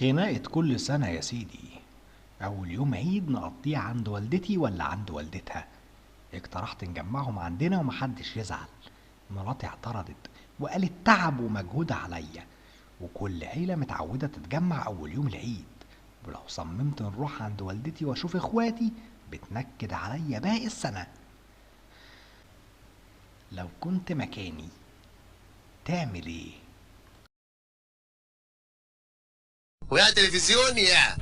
خناقة كل سنة يا سيدي. أول يوم عيد نقضيه عند والدتي ولا عند والدتها. اقترحت نجمعهم عندنا ومحدش يزعل. مراتي اعترضت وقالت تعب ومجهود عليا، وكل عيلة متعودة تتجمع أول يوم العيد، ولو صممت نروح عند والدتي واشوف اخواتي بتنكد عليا باقي السنة. لو كنت مكاني تعمل ايه؟ ويا تلفزيون يا